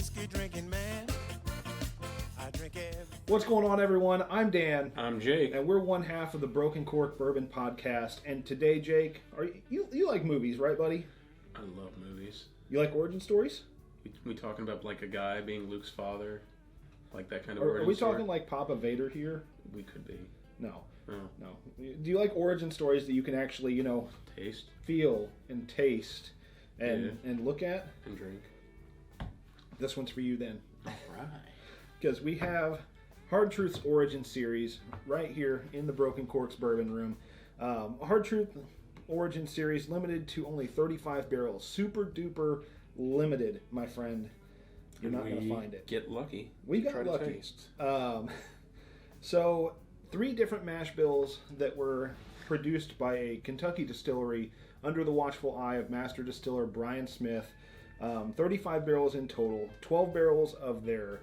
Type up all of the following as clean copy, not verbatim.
whiskey drinking man. I drink every... What's going on, everyone? I'm Dan. I'm Jake. And we're one half of the Broken Cork Bourbon Podcast. And today, Jake, you like movies, right, buddy? I love movies. You like origin stories? We talking about like a guy being Luke's father? Like that kind of Are we story? talking like Papa Vader here? We could be. No. Oh. No. Do you like origin stories that you can actually, Taste feel and taste and look at? and drink. This one's for you then. All right. Because we have Hard Truth's Origin Series right here in the Broken Corks Bourbon Room. Hard Truth Origin Series limited to only 35 barrels. Super duper limited, my friend. You're not going to find it. Get lucky. We got lucky. So, 3 different mash bills that were produced by a Kentucky distillery under the watchful eye of master distiller Brian Smith. 35 barrels in total. 12 barrels of their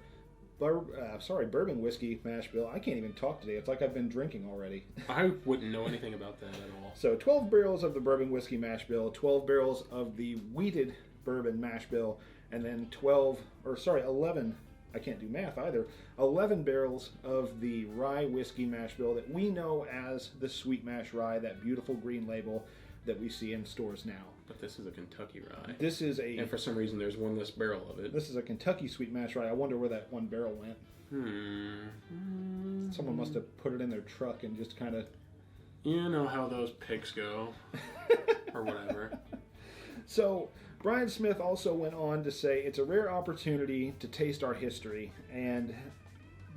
bourbon whiskey mash bill. I can't even talk today. It's like I've been drinking already. I wouldn't know anything about that at all. So 12 barrels of the bourbon whiskey mash bill, 12 barrels of the wheated bourbon mash bill, and then 11, I can't do math either, 11 barrels of the rye whiskey mash bill that we know as the Sweet Mash Rye, that beautiful green label that we see in stores now. But this is a Kentucky rye. And for some reason there's one less barrel of it. This is a Kentucky Sweet Mash Rye. I wonder where that one barrel went. Someone must have put it in their truck and just kind of... You know how those picks go. Or whatever. So, Brian Smith also went on to say it's a rare opportunity to taste our history, and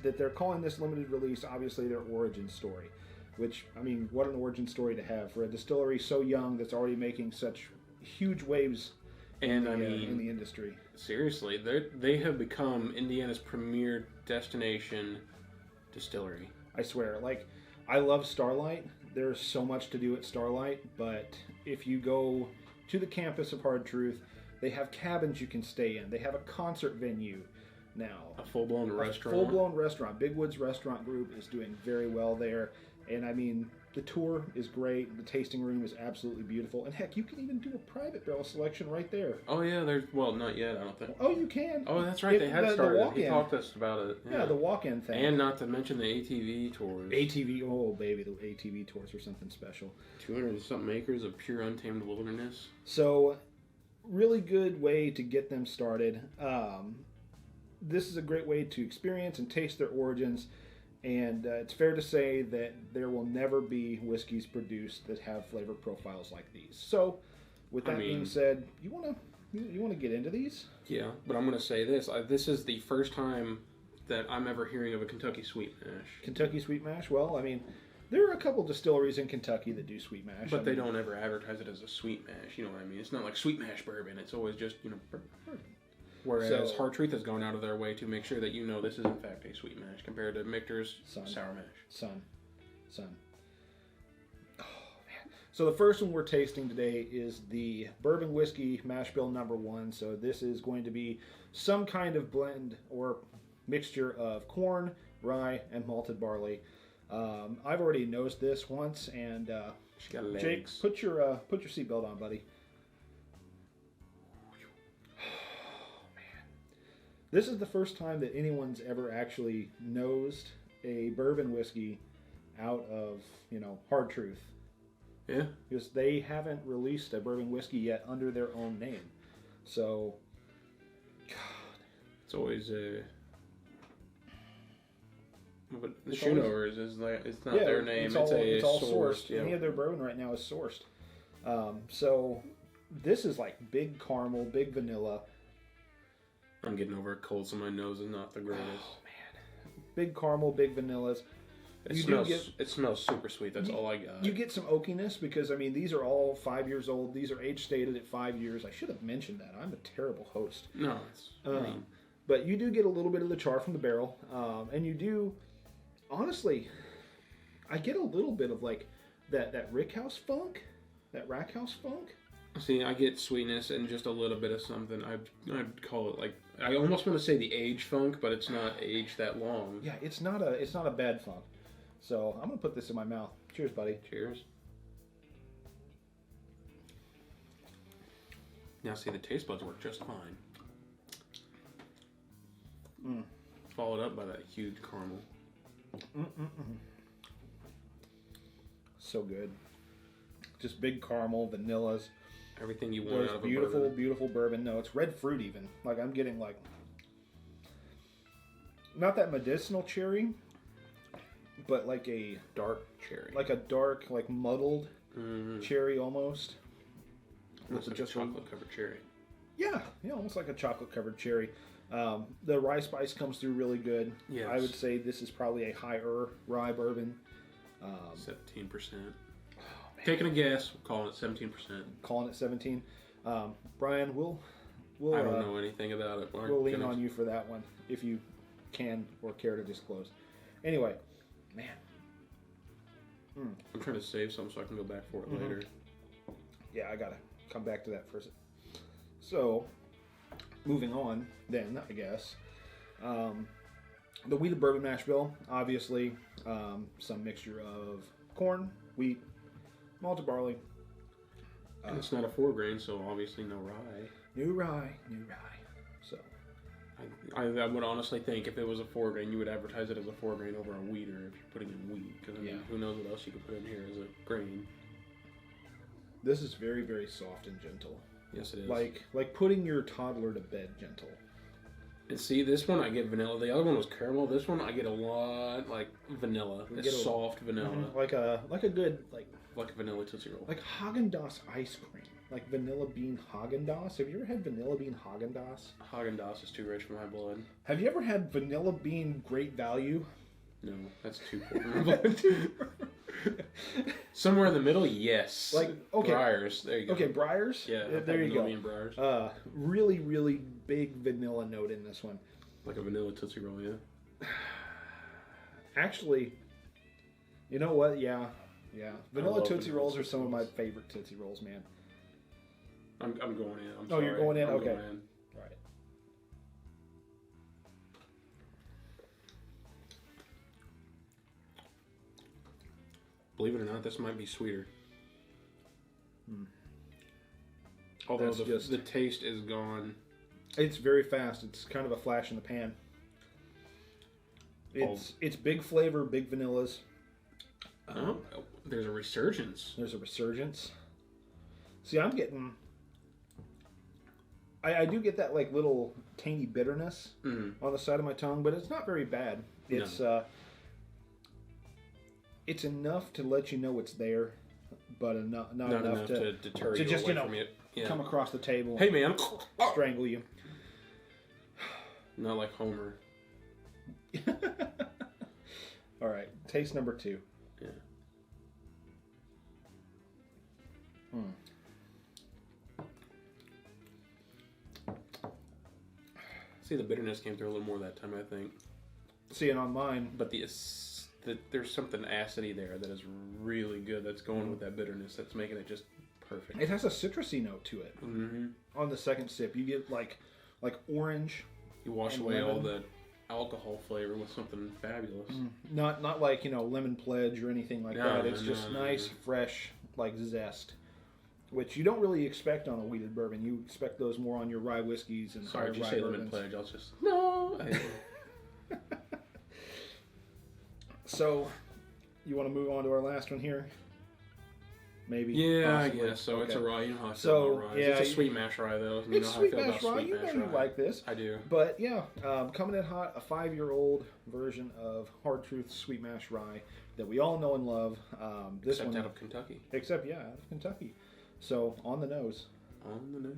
that they're calling this limited release, obviously, their origin story. Which, I mean, what an origin story to have for a distillery so young that's already making such huge waves in the industry. Seriously, they have become Indiana's premier destination distillery. I swear, I love Starlight. There's so much to do at Starlight, but if you go to the campus of Hard Truth, they have cabins you can stay in. They have a concert venue now. A full-blown restaurant. Full-blown restaurant. Big Woods Restaurant Group is doing very well there. And I mean, the tour is great. The tasting room is absolutely beautiful. And heck, you can even do a private barrel selection right there. Oh yeah, not yet, I don't think. Oh, you can. Oh, that's right, they had started. The he talked to us about it. Yeah, the walk-in thing. And not to mention the ATV tours. Oh baby, the ATV tours are something special. 200-something acres of pure untamed wilderness. So, really good way to get them started. This is a great way to experience and taste their origins. And it's fair to say that there will never be whiskeys produced that have flavor profiles like these. So, with that being said, you want to get into these? Yeah, but I'm going to say this. This is the first time that I'm ever hearing of a Kentucky Sweet Mash. Kentucky Sweet Mash? Well, I mean, there are a couple distilleries in Kentucky that do Sweet Mash. But they don't ever advertise it as a Sweet Mash. You know what I mean? It's not like Sweet Mash bourbon. It's always just, bourbon. Whereas Hard Truth has gone out of their way to make sure that this is in fact a Sweet Mash compared to Michter's Sour Mash. Son. Oh, man. So the first one we're tasting today is the Bourbon Whiskey Mash Bill number 1. So this is going to be some kind of blend or mixture of corn, rye, and malted barley. I've already nosed this once, and Jake, put your seatbelt on, buddy. This is the first time that anyone's ever actually nosed a bourbon whiskey out of, Hard Truth. Yeah. Because they haven't released a bourbon whiskey yet under their own name. So, God. It's always but the Schoonovers it's not their name. It's all sourced. Yeah. Any of their bourbon right now is sourced. So, this is like big caramel, big vanilla. I'm getting over a cold, so my nose is not the greatest. Oh, man. Big caramel, big vanillas. It smells super sweet. That's all I got. You get some oakiness because, these are all 5 years old. These are age stated at 5 years. I should have mentioned that. I'm a terrible host. No, but you do get a little bit of the char from the barrel. And you do, honestly, I get a little bit of that Rickhouse funk, that Rack House funk. See, I get sweetness and just a little bit of something. I'd call it I almost want to say the age funk, but it's not aged that long. Yeah, it's not a bad funk. So I'm gonna put this in my mouth. Cheers, buddy. Cheers. Now, see, the taste buds work just fine. Followed up by that huge caramel. So good. Just big caramel, vanillas. Everything you want out of beautiful, a bourbon. beautiful bourbon notes. Red fruit even. Like I'm getting like, not that medicinal cherry, but like a Dark cherry. like a dark, like muddled cherry almost. Almost like a chocolate-covered cherry. Yeah, almost like a chocolate-covered cherry. The rye spice comes through really good. Yes. I would say this is probably a higher rye bourbon. 17%. Taking a guess, calling it 17%. Calling it 17. Brian, we'll I don't know anything about it. We'll lean on you for that one if you can or care to disclose. Anyway, man. I'm trying to save some so I can go back for it later. Yeah, I gotta come back to that first. So, moving on then, I guess. The wheated bourbon mash bill, obviously, some mixture of corn, wheat, malted barley. And it's not a 4-grain, so obviously no rye. New rye. So, I would honestly think if it was a 4-grain, you would advertise it as a 4-grain over a wheater if you're putting in wheat. Because who knows what else you could put in here as a grain. This is very, very soft and gentle. Yes, it is. Like putting your toddler to bed gentle. And see, this one I get vanilla. The other one was caramel. This one I get a lot like vanilla. It's soft vanilla. Like a good like a vanilla Tootsie Roll. Like Haagen-Dazs ice cream. Like vanilla bean Haagen-Dazs. Have you ever had vanilla bean Haagen-Dazs? Haagen-Dazs is too rich for my blood. Have you ever had vanilla bean Great Value? No, that's too poor for my blood. Somewhere in the middle, yes. Like, okay. Breyers, there you go. Okay, Breyers? Yeah, there you go. Bean Breyers. Really, really big vanilla note in this one. Like a vanilla Tootsie Roll, yeah. Actually, you know what? Yeah. Vanilla Tootsie Rolls are some of my Rolls. favorite Tootsie Rolls, man. I'm going in. I'm sorry. You're going in? I'm okay. Going in. Right. Believe it or not, this might be sweeter. Although the taste is gone. It's very fast. It's kind of a flash in the pan. It's big flavor, big vanillas. There's a resurgence. There's a resurgence. See, I'm getting... I do get that like little tangy bitterness on the side of my tongue, but it's not very bad. It's it's enough to let you know it's there, but not enough to deter you just away from it. Yeah. Come across the table. Hey man, strangle you. Not like Homer. All right, taste number 2. Yeah. See, the bitterness came through a little more that time, I think. See, and on mine, but there's something acidy there that is really good. That's going with that bitterness. That's making it just perfect. It has a citrusy note to it. On the second sip, you get like orange. You wash away all the alcohol flavor with something fabulous. Not like lemon pledge or anything like that. It's just nice, fresh, like zest, which you don't really expect on a wheated bourbon. You expect those more on your rye whiskeys and sorry, did you rye say bourbons. lemon pledge? I was just no. So, you want to move on to our last one here? Maybe. Yeah, possibly. I guess so. Okay. It's a rye. You know how I feel So, about rye. yeah, It's a sweet mash rye, though. You It's know how sweet I feel mash about rye. sweet You know mash you rye. like this. I do. But yeah, coming in hot, a 5-year-old version of Hard Truth Sweet Mash Rye that we all know and love. This Except one, out of Kentucky. Except, yeah, out of Kentucky. So, on the nose. On the nose.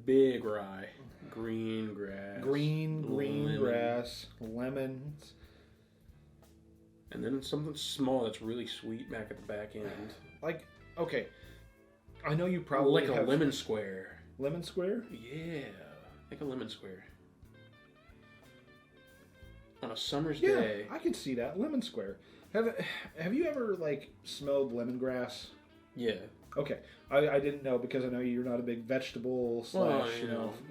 Big rye. Green grass. Green lemon. grass, lemons. And then something small that's really sweet back at the back end. Like, okay, I know you probably like a have... lemon square. Lemon square? Yeah, like a lemon square. On a summer's day. I can see that, lemon square. Have you ever, like, smelled lemongrass? Yeah. Okay, I didn't know because I know you're not a big vegetable /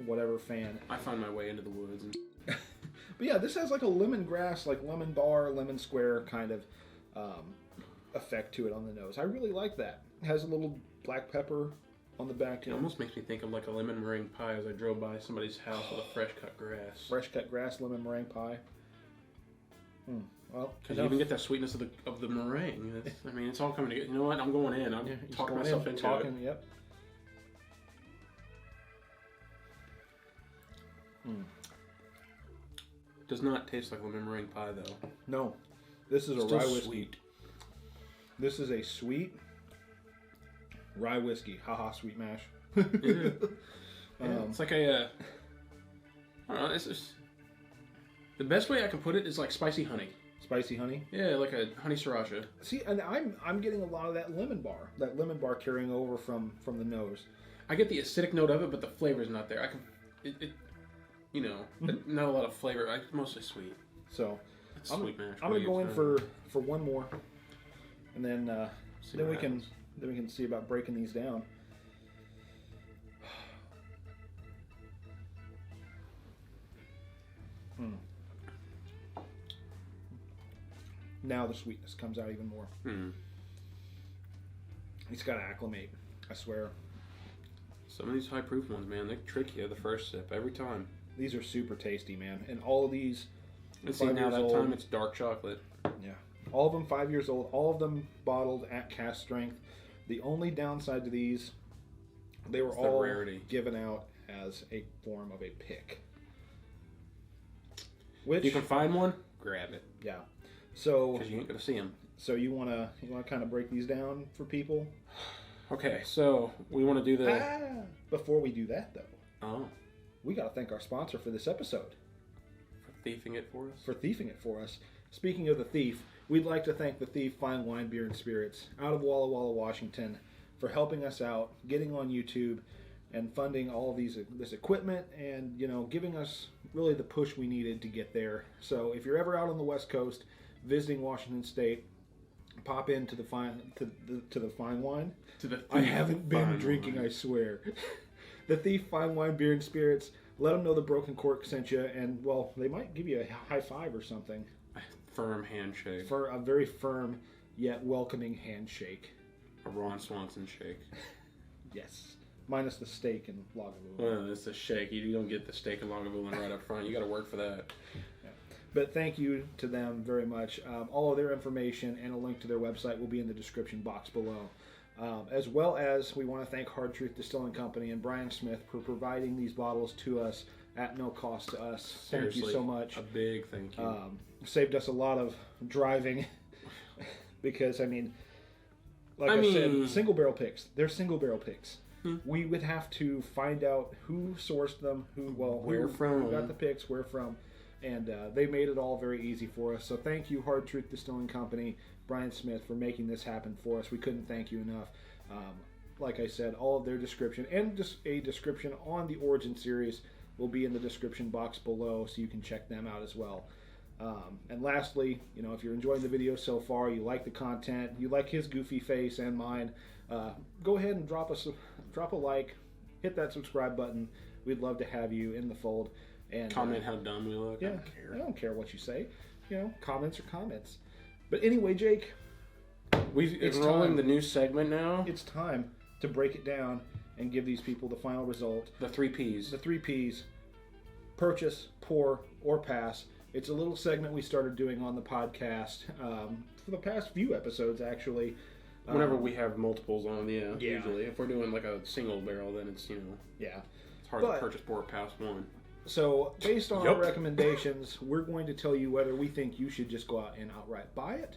whatever fan. I find my way into the woods. And... But yeah, this has like a lemongrass, like lemon bar, lemon square kind of effect to it on the nose. I really like that. It has a little black pepper on the back It end. almost makes me think of like a lemon meringue pie as I drove by somebody's house with a fresh cut grass. Fresh cut grass lemon meringue pie. Well, because you even get that sweetness of the meringue. I mean, it's all coming together. You know what? I'm going in. I'm talking myself into it. Yep. Does not taste like lemon meringue pie though. No, this is a rye whiskey. Sweet. This is a sweet rye whiskey. Haha, sweet mash. Yeah. It's like a. I don't know. It's just, the best way I can put it is like spicy honey. Spicy honey. Yeah, like a honey sriracha. See, and I'm getting a lot of that lemon bar. That lemon bar carrying over from the nose. I get the acidic note of it, but the flavor's not there. I can, you know, not a lot of flavor. Mostly sweet. So, sweet mash. I'm gonna go in for one more, and then we can see about breaking these down. Now the sweetness comes out even more. He's got to acclimate, I swear. Some of these high proof ones, man, they trick you the first sip every time. These are super tasty, man. And all of these, and see, now that time it's dark chocolate. Yeah. All of them 5 years old. All of them bottled at cask strength. The only downside to these, they were all given out as a form of a pick. Which, if you can find one, grab it. Yeah. So, because you ain't gonna see them. So you wanna kind of break these down for people? Okay, so we want to do the. Before we do that, though, we gotta thank our sponsor for this episode. For thieving it for us. For thieving it for us. Speaking of the thief, we'd like to thank the Thief Fine Wine, Beer, and Spirits out of Walla Walla, Washington, for helping us out, getting on YouTube, and funding all of this equipment, and giving us really the push we needed to get there. So if you're ever out on the West Coast visiting Washington State, pop into the fine wine. I haven't been drinking, I swear. The Thief Fine Wine, Beer, and Spirits. Let them know the Broken Cork sent you, and well, they might give you a high five or something. A firm handshake. For a very firm yet welcoming handshake. A Ron Swanson shake. Yes. Minus the steak and Lagavulin. Well, it's a shake. You don't get the steak and Lagavulin right up front. You got to work for that. Yeah. But thank you to them very much. All of their information and a link to their website will be in the description box below. As well as we want to thank Hard Truth Distilling Company and Brian Smith for providing these bottles to us at no cost to us. Seriously, thank you so much. A big thank you. Saved us a lot of driving because, I said, single barrel picks. They're single barrel picks. We would have to find out who sourced them, who got the picks, where from, and they made it all very easy for us. So thank you, Hard Truth Distilling Company, Brian Smith, for making this happen for us. We couldn't thank you enough. Like I said, all of their description and just a description on the Origin series will be in the description box below, so you can check them out as well. And lastly, if you're enjoying the video so far, you like the content, you like his goofy face and mine, go ahead and drop a like, hit that subscribe button. We'd love to have you in the fold. And comment how dumb we look. Yeah, I don't care what you say. Comments are comments. But anyway, Jake, it's rolling the new segment now. It's time to break it down and give these people the final result. The 3 Ps. The 3 Ps. Purchase, pour, or pass. It's a little segment we started doing on the podcast for the past few episodes, actually. Whenever we have multiples on, usually. If we're doing like a single barrel, then it's, Yeah. It's hard to purchase, pour, or pass one. So, based on our recommendations, we're going to tell you whether we think you should just go out and outright buy it,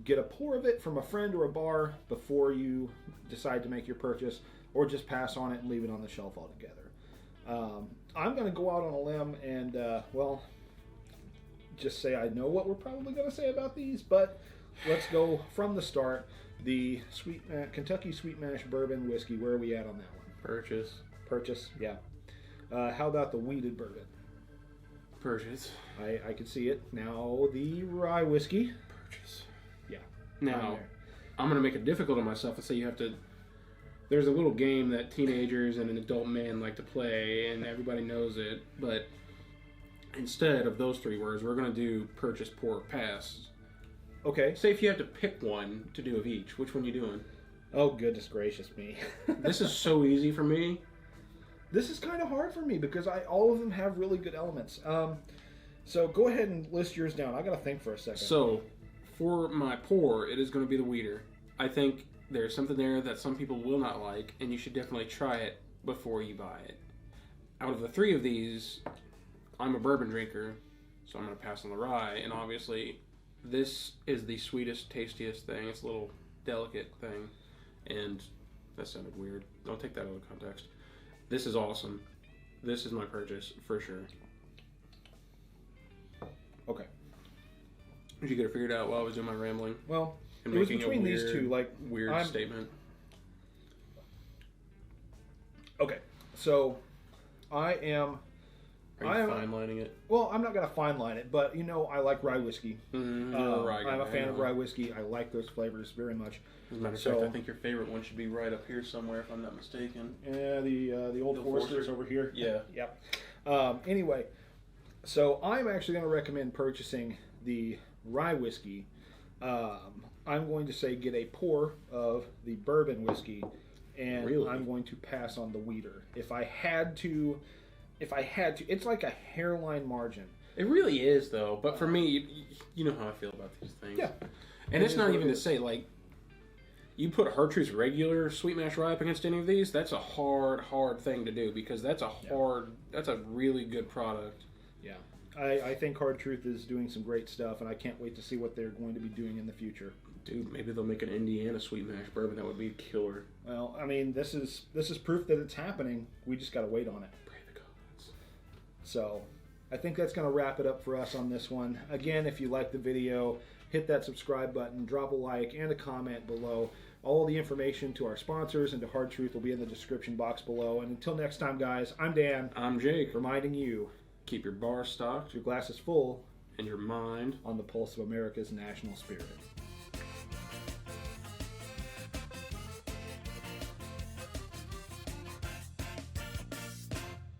get a pour of it from a friend or a bar before you decide to make your purchase, or just pass on it and leave it on the shelf altogether. I'm going to go out on a limb and, just say I know what we're probably going to say about these, but let's go from the start. The Kentucky Sweet Mash Bourbon Whiskey, where are we at on that one? Purchase, yeah. How about the Wheated Bourbon? Purchase. I can see it. Now the Rye Whiskey. Purchase. Yeah. Now, I'm going to make it difficult on myself and say you have to... There's a little game that teenagers and an adult man like to play, and everybody knows it, but instead of those 3 words, we're going to do purchase, pour, pass. Okay. Say if you have to pick one to do of each, which one are you doing? Oh, goodness gracious me. This is so easy for me. This is kind of hard for me because all of them have really good elements. So go ahead and list yours down. I got to think for a second. So, for my pour, it is going to be the Weeder. I think there's something there that some people will not like, and you should definitely try it before you buy it. Out of the three of these, I'm a bourbon drinker, so I'm going to pass on the rye, and obviously this is the sweetest, tastiest thing. It's a little delicate thing, and that sounded weird. Don't take that out of context. This is awesome. This is my purchase, for sure. Okay. Did you get it figured out while I was doing my rambling? Well, and it was making between a weird, these two, like weird statement. Okay, so I am. Are you fine lining it? Well, I'm not gonna fine line it, but I like rye whiskey. I'm a fan of rye whiskey. I like those flavors very much. As a matter of fact, I think your favorite one should be right up here somewhere, if I'm not mistaken. Yeah, the old Foresters over here. Yeah. Yep. Anyway, so I'm actually going to recommend purchasing the rye whiskey. I'm going to say get a pour of the bourbon whiskey, and Really? I'm going to pass on the Weeder. If I had to, it's like a hairline margin. It really is, though. But for me, you know how I feel about these things. Yeah. And it's not even to say, like, you put Hard Truth's regular sweet mash rye up against any of these, that's a hard thing to do, because that's a really good product. Yeah. I think Hard Truth is doing some great stuff, and I can't wait to see what they're going to be doing in the future. Dude, maybe they'll make an Indiana sweet mash bourbon. That would be a killer. Well, I mean, this is proof that it's happening. We just got to wait on it. Pray the gods. So, I think that's going to wrap it up for us on this one. Again, if you liked the video, hit that subscribe button, drop a like, and a comment below. All the information to our sponsors and to Hard Truth will be in the description box below. And until next time, guys, I'm Dan. I'm Jake. Reminding you, keep your bar stocked, your glass is full, and your mind on the pulse of America's national spirit.